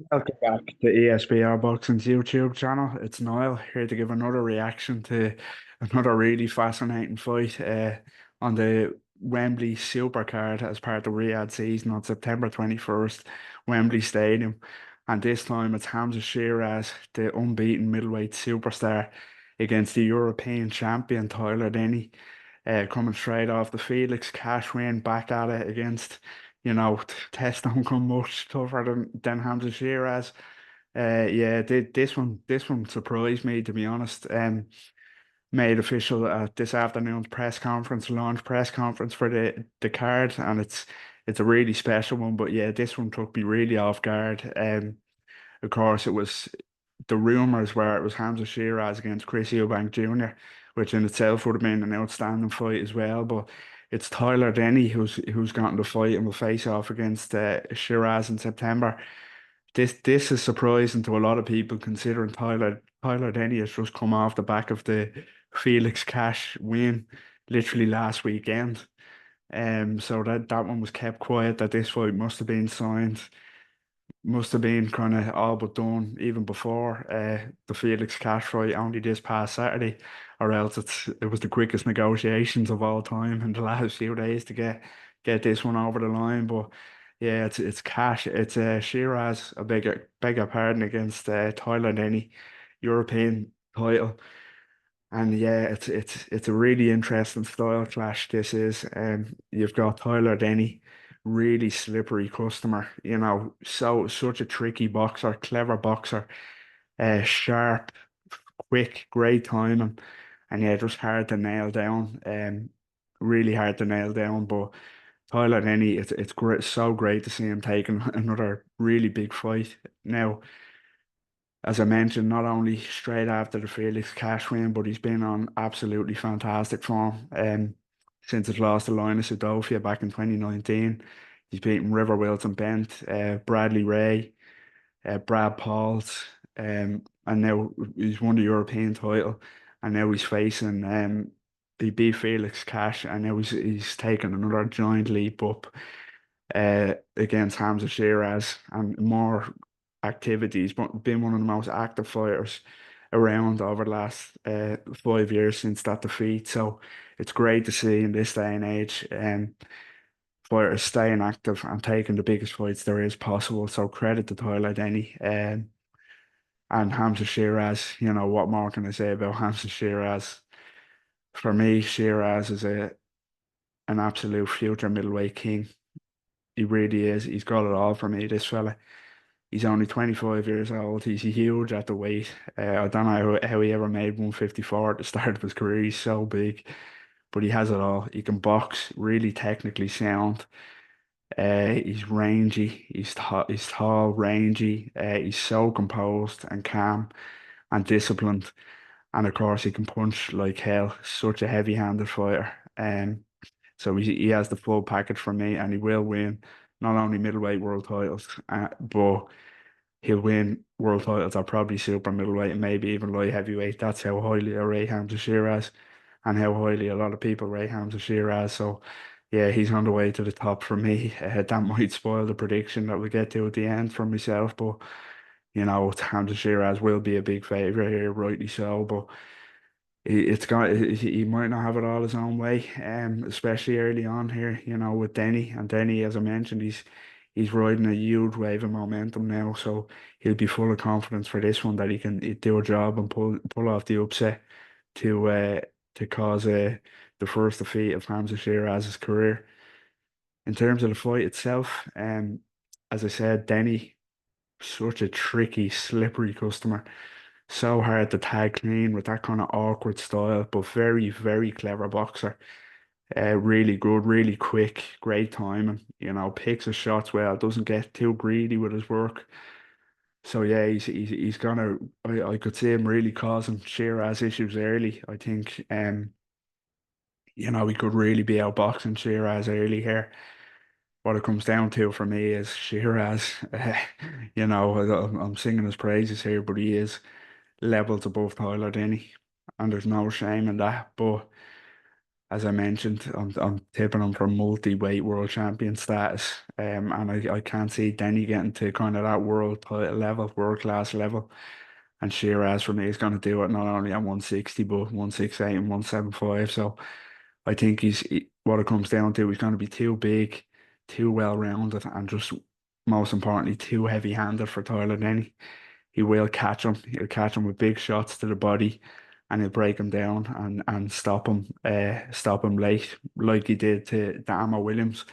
Welcome back to ESPR Boxing's YouTube channel. It's Niall here to give another reaction to another really fascinating fight on the Wembley Supercard as part of the Riyadh season on September 21st, Wembley Stadium. And this time it's Hamzah Sheeraz, the unbeaten middleweight superstar, against the European champion Tyler Denny, coming straight off the Felix Cash win, back at it against tests don't come much tougher than Hamza Sheeraz. Yeah, this one surprised me to be honest. Made official at this afternoon's press conference, launch press conference for the card, and it's a really special one. But yeah, this one took me really off guard. Of course, it was the rumors were it was Hamza Sheeraz against Chris Eubank Jr., which in itself would have been an outstanding fight as well. But it's Tyler Denny who's gotten the fight and will face off against Sheeraz in September. This is surprising to a lot of people considering Tyler Denny has just come off the back of the Felix Cash win literally last weekend. So that one was kept quiet that this fight must have been signed, must have been kind of all but done even before the Felix Cash fight only this past Saturday, or else it was the quickest negotiations of all time in the last few days to get this one over the line. But yeah, it's Cash, it's Sheeraz, a bigger pardon, against Tyler Denny, European title. And yeah, it's a really interesting style clash this is. You've got Tyler Denny, really slippery customer, such a tricky boxer, clever boxer, sharp, quick, great timing, and yeah, just hard to nail down. Really hard to nail down. But Tyler Denny, it's great, so great to see him taking another really big fight. Now, as I mentioned, not only straight after the Felix Cash win, but he's been on absolutely fantastic form. Since his loss to Linus Udofia back in 2019, he's beaten River Wilson Bent, Bradley Ray, Brad Pauls, and now he's won the European title, and now he's facing he beat Felix Cash, and now he's taken another giant leap up against Hamza Sheeraz and more activities, but been one of the most active fighters around over the last 5 years since that defeat. So it's great to see in this day and age fighters staying active and taking the biggest fights there is possible. So credit to Tyler Denny and Hamza Sheeraz. What more can I say about Hamza Sheeraz? For me, Sheeraz is an absolute future middleweight king. He really is. He's got it all for me, this fella. He's only 25 years old. He's huge at the weight. I don't know how he ever made 154 at the start of his career. He's so big, but he has it all. He can box, really technically sound. He's rangy. He's tall, rangy. He's so composed and calm and disciplined. And of course, he can punch like hell. Such a heavy-handed fighter. So he has the full package for me, and he will win not only middleweight world titles, but he'll win world titles at probably super middleweight and maybe even light heavyweight. That's how highly I rate Hamza Sheeraz, and how highly a lot of people rate Hamza Sheeraz. So yeah, he's on the way to the top for me. That might spoil the prediction that we get to at the end for myself, but Hamza Sheeraz will be a big favourite here, rightly so. But he might not have it all his own way, especially early on here, with Denny. And Denny, as I mentioned, he's riding a huge wave of momentum now, so he'll be full of confidence for this one that he can do a job and pull off the upset to uh to cause the first defeat of Hamza Sheeraz's career. In terms of the fight itself, as I said, Denny, such a tricky, slippery customer. So hard to tag clean with that kind of awkward style, but very, very clever boxer. Really good, really quick, great timing. Picks his shots well, doesn't get too greedy with his work. So yeah, he's gonna. I could see him really causing Sheeraz issues early. I think he could really be outboxing Sheeraz early here. What it comes down to for me is Sheeraz. I'm singing his praises here, but he is levels above Tyler Denny, and there's no shame in that. But as I mentioned, I'm tipping him for multi-weight world champion status. And I can't see Denny getting to kind of that world title level, world class level. And Sheeraz for me is going to do it not only at 160, but 168 and 175. So I think what it comes down to, he's going to be too big, too well rounded, and just most importantly, too heavy handed for Tyler Denny. He will catch him. He'll catch him with big shots to the body, and he'll break him down and stop him late, like he did to Dama Williams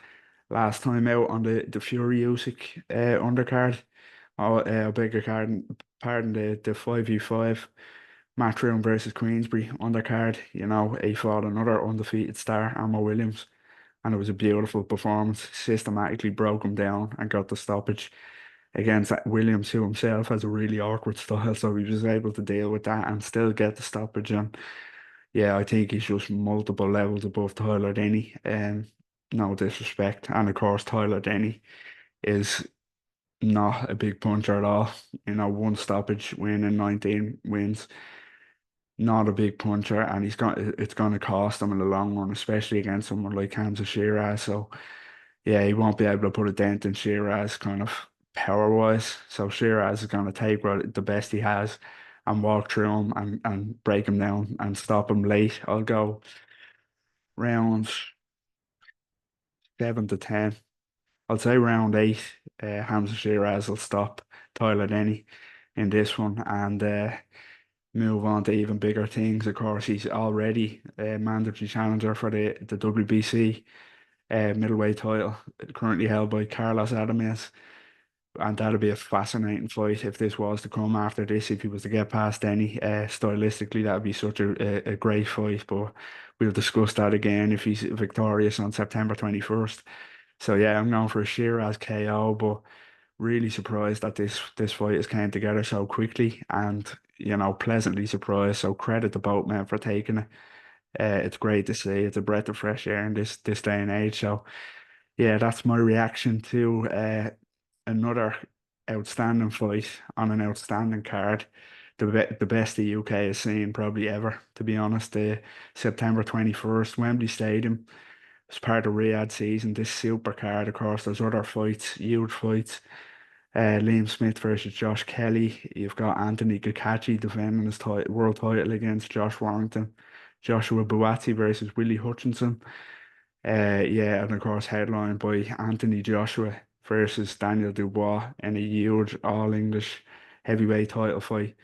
last time out on the Fury Usyk undercard. Oh, I beg your pardon, the 5v5 Matchroom versus Queensbury undercard. He fought another undefeated star, Amma Williams, and it was a beautiful performance. Systematically broke him down and got the stoppage against that Williams, who himself has a really awkward style, so he was able to deal with that and still get the stoppage. And yeah, I think he's just multiple levels above Tyler Denny. No disrespect, and of course Tyler Denny is not a big puncher at all. One stoppage win in 19 wins. Not a big puncher, and it's going to cost him in the long run, especially against someone like Hamzah Sheeraz. So yeah, he won't be able to put a dent in Sheeraz kind of power wise. So Sheeraz is going to take the best he has and walk through him and break him down and stop him late. I'll go rounds 7 to 10. I'll say round eight. Hamza Sheeraz will stop Tyler Denny in this one and move on to even bigger things. Of course, he's already a mandatory challenger for the WBC middleweight title, currently held by Carlos Adames. And that'd be a fascinating fight if this was to come after this, if he was to get past Denny. Stylistically, that'd be such a great fight, but we'll discuss that again if he's victorious on September 21st. So yeah, I'm going for a Sheeraz KO, but really surprised that this fight has came together so quickly and pleasantly surprised. So credit to both men for taking it. It's great to see. It's a breath of fresh air in this day and age. So yeah, that's my reaction to another outstanding fight on an outstanding card. The best the UK has seen probably ever, to be honest. The September 21st, Wembley Stadium. It's part of Riyadh season. This super card, of course, there's other fights, huge fights. Liam Smith versus Josh Kelly. You've got Anthony Gakachi defending his world title against Josh Warrington. Joshua Buatsi versus Willie Hutchinson. Yeah, and of course, headlined by Anthony Joshua versus Daniel Dubois in a huge All English heavyweight title fight.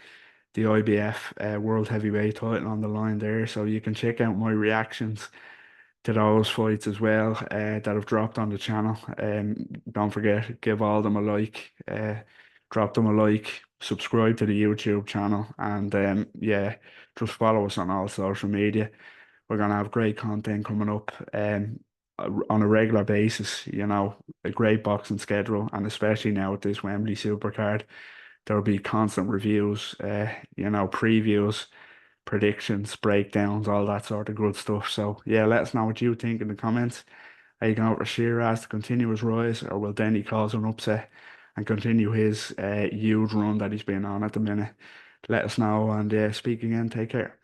The IBF World Heavyweight title on the line there. So you can check out my reactions to those fights as well that have dropped on the channel. Don't forget, give all them a like, drop them a like, subscribe to the YouTube channel, and yeah, just follow us on all social media. We're gonna have great content coming up on a regular basis, a great boxing schedule, and especially now with this Wembley Supercard, there'll be constant reviews, previews, predictions, breakdowns, all that sort of good stuff. So yeah, let us know what you think in the comments. Are you going for Sheeraz to continue his rise, or will Denny cause an upset and continue his huge run that he's been on at the minute? Let us know, and speak again. Take care.